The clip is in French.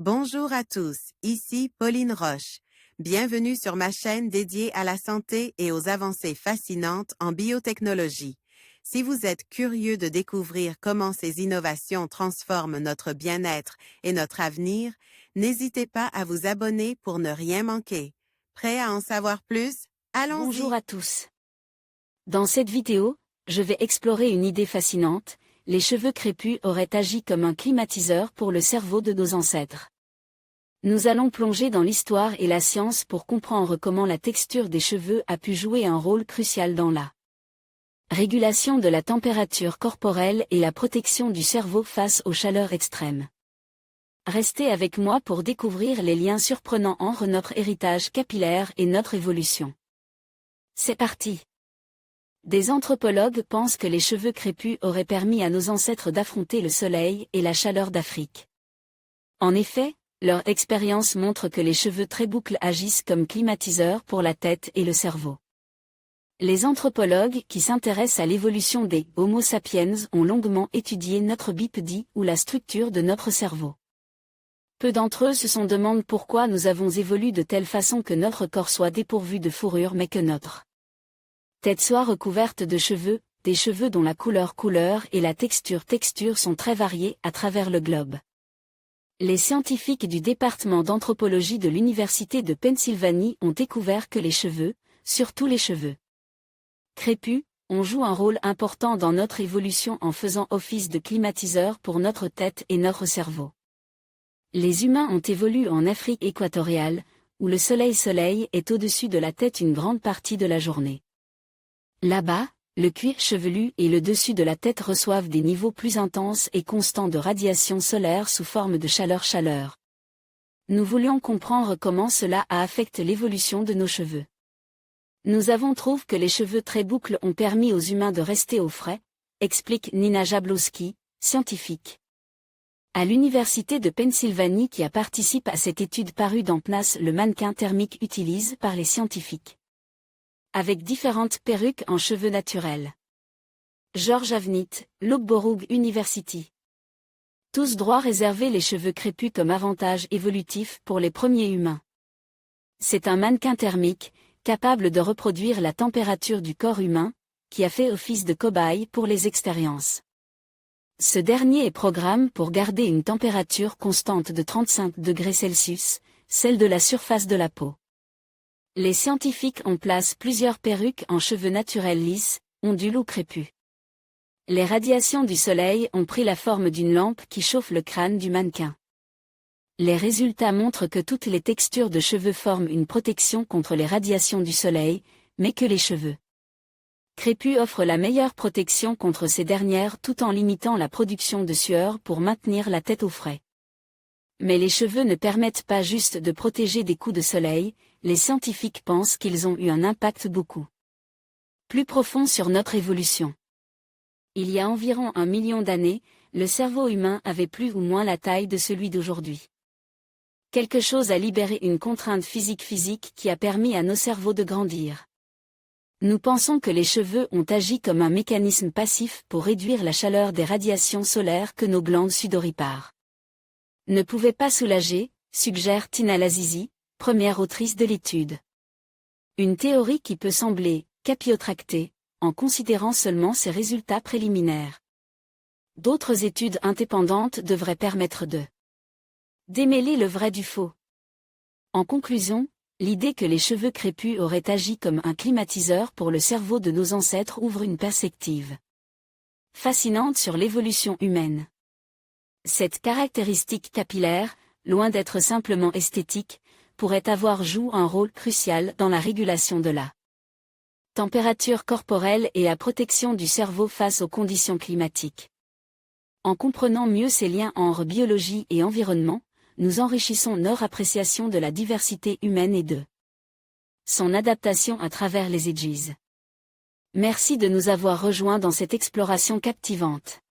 Bonjour à tous, ici Pauline Roche. Bienvenue sur ma chaîne dédiée à la santé et aux avancées fascinantes en biotechnologie. Si vous êtes curieux de découvrir comment ces innovations transforment notre bien-être et notre avenir, n'hésitez pas à vous abonner pour ne rien manquer. Prêt à en savoir plus? Bonjour Allons-y! à tous. Dans cette vidéo, je vais explorer une idée fascinante. Les cheveux crépus auraient agi comme un climatiseur pour le cerveau de nos ancêtres. Nous allons plonger dans l'histoire et la science pour comprendre comment la texture des cheveux a pu jouer un rôle crucial dans la régulation de la température corporelle et la protection du cerveau face aux chaleurs extrêmes. Restez avec moi pour découvrir les liens surprenants entre notre héritage capillaire et notre évolution. C'est parti! Des anthropologues pensent que les cheveux crépus auraient permis à nos ancêtres d'affronter le soleil et la chaleur d'Afrique. En effet, leur expérience montre que les cheveux très boucles agissent comme climatiseurs pour la tête et le cerveau. Les anthropologues qui s'intéressent à l'évolution des Homo sapiens ont longuement étudié notre bipédie ou la structure de notre cerveau. Peu d'entre eux se sont demandé pourquoi nous avons évolué de telle façon que notre corps soit dépourvu de fourrure mais que notre tête soit recouverte de cheveux, des cheveux dont la couleur et la texture sont très variées à travers le globe. Les scientifiques du département d'anthropologie de l'Université de Pennsylvanie ont découvert que les cheveux, surtout les cheveux crépus, jouent un rôle important dans notre évolution en faisant office de climatiseur pour notre tête et notre cerveau. Les humains ont évolué en Afrique équatoriale, où le soleil est au-dessus de la tête une grande partie de la journée. Là-bas, le cuir chevelu et le dessus de la tête reçoivent des niveaux plus intenses et constants de radiation solaire sous forme de chaleur. Nous voulions comprendre comment cela a affecté l'évolution de nos cheveux. Nous avons trouvé que les cheveux très boucles ont permis aux humains de rester au frais, explique Nina Jablowski, scientifique à l'Université de Pennsylvanie qui a participé à cette étude parue dans PNAS. Le mannequin thermique utilisé par les scientifiques avec différentes perruques en cheveux naturels. George Avnit, Loughborough University. Tous droits réservés les cheveux crépus comme avantage évolutif pour les premiers humains. C'est un mannequin thermique, capable de reproduire la température du corps humain, qui a fait office de cobaye pour les expériences. Ce dernier est programmé pour garder une température constante de 35 degrés Celsius, celle de la surface de la peau. Les scientifiques ont placé plusieurs perruques en cheveux naturels lisses, ondulés ou crépus. Les radiations du soleil ont pris la forme d'une lampe qui chauffe le crâne du mannequin. Les résultats montrent que toutes les textures de cheveux forment une protection contre les radiations du soleil, mais que les cheveux crépus offrent la meilleure protection contre ces dernières tout en limitant la production de sueur pour maintenir la tête au frais. Mais les cheveux ne permettent pas juste de protéger des coups de soleil, les scientifiques pensent qu'ils ont eu un impact beaucoup plus profond sur notre évolution. Il y a environ 1 million d'années, le cerveau humain avait plus ou moins la taille de celui d'aujourd'hui. Quelque chose a libéré une contrainte physique qui a permis à nos cerveaux de grandir. Nous pensons que les cheveux ont agi comme un mécanisme passif pour réduire la chaleur des radiations solaires que nos glandes sudoripares ne pouvaient pas soulager, suggère Tina Lazizi, première autrice de l'étude. Une théorie qui peut sembler capillotractée, en considérant seulement ses résultats préliminaires. D'autres études indépendantes devraient permettre de démêler le vrai du faux. En conclusion, l'idée que les cheveux crépus auraient agi comme un climatiseur pour le cerveau de nos ancêtres ouvre une perspective fascinante sur l'évolution humaine. Cette caractéristique capillaire, loin d'être simplement esthétique, pourrait avoir joué un rôle crucial dans la régulation de la température corporelle et la protection du cerveau face aux conditions climatiques. En comprenant mieux ces liens entre biologie et environnement, nous enrichissons notre appréciation de la diversité humaine et de son adaptation à travers les ages. Merci de nous avoir rejoints dans cette exploration captivante.